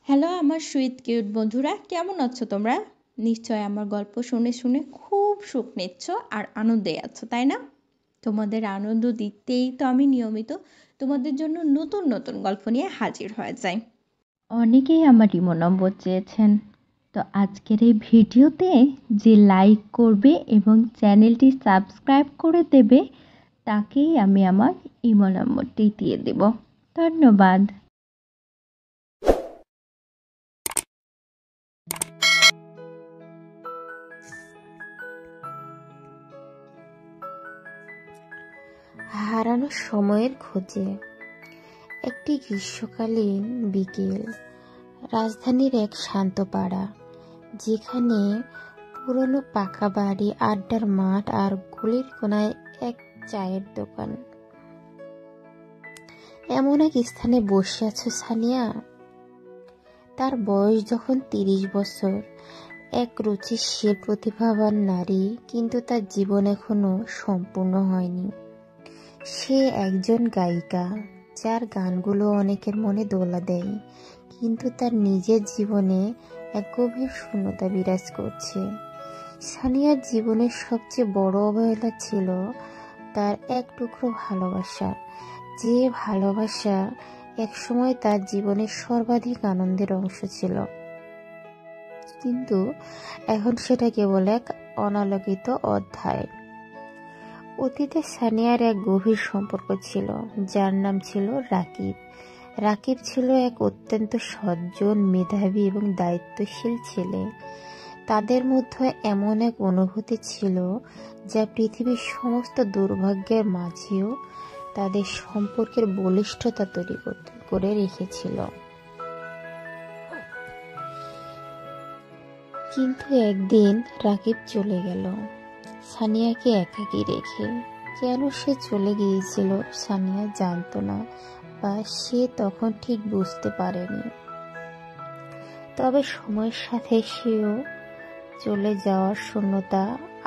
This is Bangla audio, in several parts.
হ্যালো আমার সুইট কিউট বন্ধুরা, কেমন আছো তোমরা? নিশ্চয় আমার গল্প শুনে শুনে খুব সুখ নিচ্ছ আর আনন্দে আছো, তাই না? তোমাদের আনন্দ দিতেই তো আমি নিয়মিত তোমাদের জন্য নতুন নতুন গল্প নিয়ে হাজির হয়ে যাই। অনেকেই আমার ইমো নম্বর চেয়েছেন, তো আজকের এই ভিডিওতে যে লাইক করবে এবং চ্যানেলটি সাবস্ক্রাইব করে দেবে তাকেই আমি আমার ইমো নম্বরটি দিয়ে দেব। ধন্যবাদ। হারানো সময়ের খোঁজে। একটি গ্রীষ্মকালীন বিকেল, রাজধানীর এক শান্ত পাড়া, যেখানে পুরনো পাকা বাড়ি, আড্ডার মাঠ আর গলির কোনায় এক চায়ের দোকান। এমন এক স্থানে বসে আছে সানিয়া। তার বয়স যখন 30 বছর, এক রুচিশীল প্রতিভাবান নারী, কিন্তু তার জীবন এখনো সম্পূর্ণ হয়নি। সে একজন গায়িকা, যার গানগুলো অনেকের মনে দোলা দেয়, কিন্তু তার নিজের জীবনে এক গভীর শূন্যতা বিরাজ করছে। সানিয়ার জীবনের সবচেয়ে বড় অবহেলা ছিল তার এক টুকরো ভালোবাসা, যে ভালোবাসা একসময় তার জীবনের সর্বাধিক আনন্দের অংশ ছিল, কিন্তু এখন সেটা কেবল এক অনালোকিত অধ্যায়। অতীতে সানিয়ার এক গভীর সম্পর্ক ছিল, যার নাম ছিল রাকিব। রাকিব ছিল এক অত্যন্ত সজ্জন, মেধাবী এবং দায়িত্বশীল ছেলে। তাদের মধ্যে এমন এক অনুভূতি ছিল যা পৃথিবীর সমস্ত দুর্ভাগ্যের মাঝেও তাদের সম্পর্কের বলিষ্ঠতা তৈরি করে রেখেছিল। কিন্তু একদিন রাকিব চলে গেল, সানিয়াকে একাকী রেখে। কেন সে চলে গিয়েছিল সানিয়া জানতো না, বা সে তখন ঠিক বুঝতে পারেনি। তবে সময়ের সাথে সেও চলে যাওয়ার শূন্যতা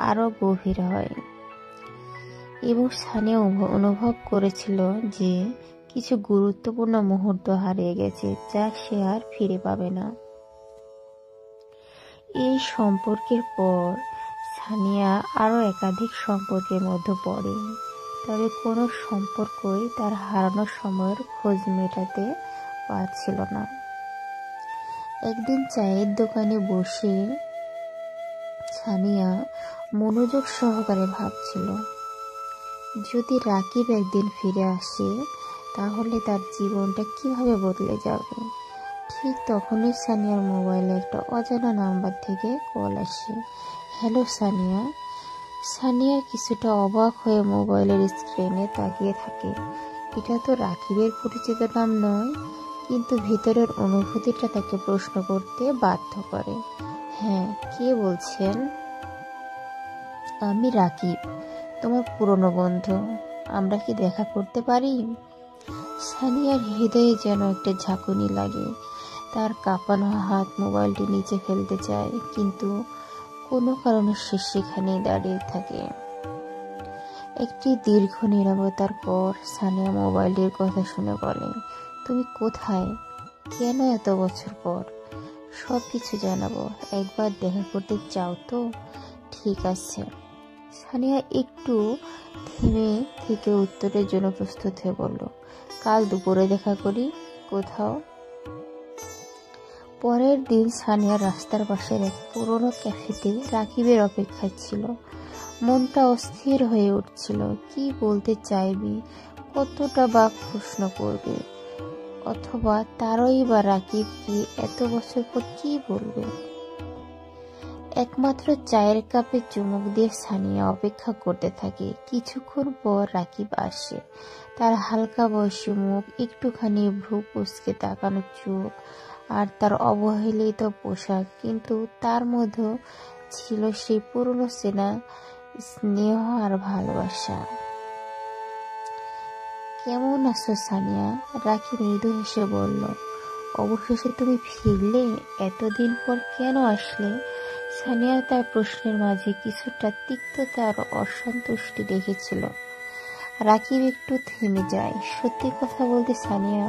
আরো গভীর হয়, এবং সানিয়া অনুভব করেছিল যে কিছু গুরুত্বপূর্ণ মুহূর্ত হারিয়ে গেছে, যা সে আর ফিরে পাবে না। এই সম্পর্কের পর সানিয়া আরো একাধিক সম্পর্কের মধ্যে পড়ে, তবে কোনো সম্পর্কই তার হারানো সময়ের খোঁজ মেটাতে পারছিল না। একদিন চায়ের দোকানে বসে সানিয়া মনোযোগ সহকারে ভাবছিল, যদি রাকিব একদিন ফিরে আসে তাহলে তার জীবনটা কিভাবে বদলে যাবে। ঠিক তখনই সানিয়ার মোবাইলে একটা অজানা নাম্বার থেকে কল আসে। হ্যালো সানিয়া। সানিয়া কিছুটা অবাক হয়ে মোবাইলের স্ক্রিনে তাকিয়ে থাকে। এটা তো রাকিবের পরিচিত নাম নয়, কিন্তু ভিতরের অনুভূতিটা তাকে প্রশ্ন করতে বাধ্য করে। হ্যাঁ, কে বলছেন? আমি রাকিব, তোমার পুরনো বন্ধু। আমরা কি দেখা করতে পারি? সানিয়ার হৃদয়ে যেন একটা ঝাঁকুনি লাগে। তার কাঁপানো হাত মোবাইলটি নিচে ফেলতে চায়, কিন্তু কোনো কারণে সে সেখানেই দাঁড়িয়ে থাকে। একটি দীর্ঘ নীরবতার পর সানিয়া মোবাইলটির কথা শুনে বলে, তুমি কোথায়? কেন এত বছর পর? সব কিছু জানাবো, একবার দেখা করতে চাও তো? ঠিক আছে। সানিয়া একটু থেমে থেকে উত্তরের জন্য প্রস্তুত হয়ে বলল, কাল দুপুরে দেখা করি। কোথাও? পরের দিন সানিয়া রাস্তার পাশের এক পুরোনো ক্যাফেতে রাকিবের অপেক্ষায় ছিল। মনটা অস্থির হয়ে উঠছিল। কি বলতে চাইবি, কতটা বা প্রশ্ন করবে, অথবা তারই বা রাকিব কি এত বছর পর কি বলবে। একমাত্র চায়ের কাপে চুমুক দিয়ে সানিয়া অপেক্ষা করতে থাকে। কিছুক্ষণ পর রাকিব আসে। তার হালকা বয়সী মুখ, একটুখানি ভ্রু কুঁচকে তাকানো চোখ আর তার অবহেলিত পোশাক, কিন্তু তার মধ্যে ছিল সেই পুরনো চেনা স্নেহ আর ভালোবাসা। কেমন আছো সানিয়া? রাকিব মৃদু হেসে বলল, অবশেষে তুমি ফিরলে? এতদিন পর কেন আসলে? সানিয়া তার প্রশ্নের মাঝে কিছুটা তিক্ততা আর অসন্তুষ্টি দেখেছিল। রাকিব একটু থেমে যায়। সত্যি কথা বলতে সানিয়া,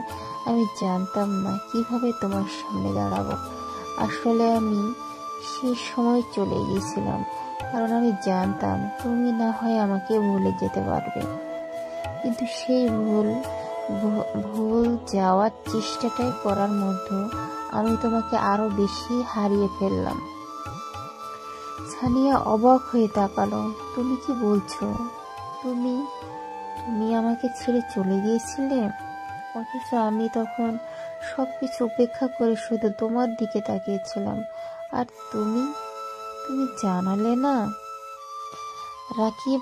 আমি জানতাম না কিভাবে তোমার সামনে দাঁড়াবো। আসলে আমি সেই সময় চলে গিয়েছিলাম, কারণ আমি জানতাম তুমি না হয় আমাকে ভুলে যেতে পারবে। কিন্তু সেই ভুল যাওয়ার চেষ্টাটাই করার মধ্যে আমি তোমাকে আরো বেশি হারিয়ে ফেললাম। সানিয়া অবাক হয়ে তাকালো। তুমি কি বলছো? তুমি তুমি আমাকে ছেড়ে চলে গিয়েছিলে, অথচ আমি তখন সবকিছু উপেক্ষা করে শুধু তোমার দিকে তাকিয়েছিলাম, আর তুমি তুমি জানালে না। রাকিব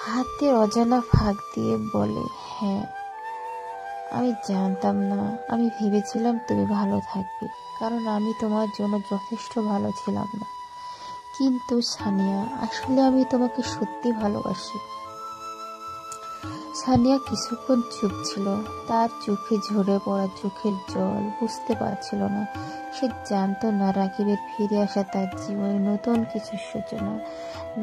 হাতের অজানা ফাঁক দিয়ে বলে, হ্যাঁ, আমি জানতাম না। আমি ভেবেছিলাম তুমি ভালো থাকবে, কারণ আমি তোমার জন্য যথেষ্ট ভালো ছিলাম না। কিন্তু সানিয়া, আসলে আমি তোমাকে সত্যি ভালোবাসি। সানিয়া কিছুক্ষণ চুপ ছিল। তার চোখে ঝরে পড়া চোখের জল বুঝতে পারছিল না। সে জানতো না রাকিবের ফিরে আসা তার জীবনে নতুন কিছু সূচনা,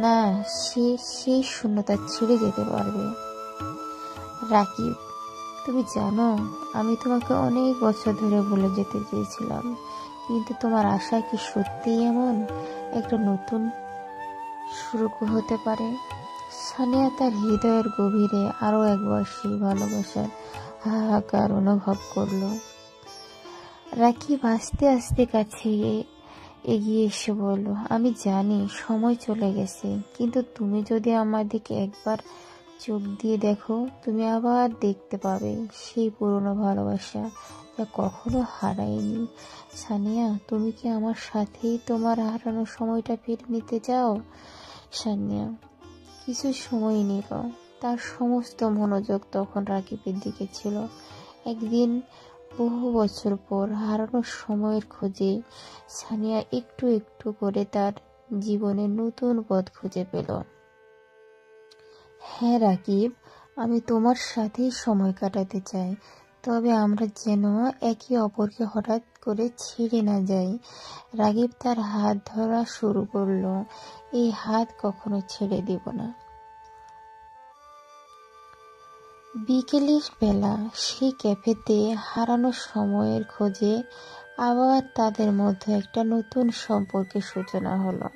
না সে সেই শূন্যতা ছেড়ে যেতে পারবে। রাকিব, তুমি জানো, আমি তোমাকে অনেক বছর ধরে ভুলে যেতে চেয়েছিলাম, কিন্তু তোমার আশা কি সত্যিই এমন একটা নতুন শুরু হতে পারে? সানিয়া তার হৃদয়ের গভীরে আরো একবার সেই ভালোবাসার হাহাকার অনুভব করলো। রাকিব আস্তে আস্তে কাছে এগিয়ে এসে বলল, আমি জানি সময় চলে গেছে, কিন্তু তুমি যদি আমার দিকে একবার চোখ দিয়ে দেখো, তুমি আবার দেখতে পাবে সেই পুরনো ভালোবাসা যা কখনো হারায়নি। সানিয়া, তুমি কি আমার সাথেই তোমার হারানো সময়টা ফিরে নিতে চাও? সানিয়া কিছু সময় নিল। তার সমস্ত মনোযোগ তখন রাকিবের দিকে ছিল। একদিন, বহু বছর পর, হারানো সময়ের খোঁজে সানিয়া একটু একটু করে তার জীবনে নতুন পথ খুঁজে পেল। হ্যাঁ রাকিব, আমি তোমার সাথেই সময় কাটাতে চাই, তবে আমরা যেন একে অপরকে হঠাৎ করে ছেড়ে না যাই। রাকিব তার হাত ধরা শুরু করলো। এই হাত কখনো ছেড়ে দিব না। বিকেলের বেলা সেই ক্যাফেতে হারানো সময়ের খোঁজে আবার তাদের মধ্যে একটা নতুন সম্পর্কের সূচনা হলো।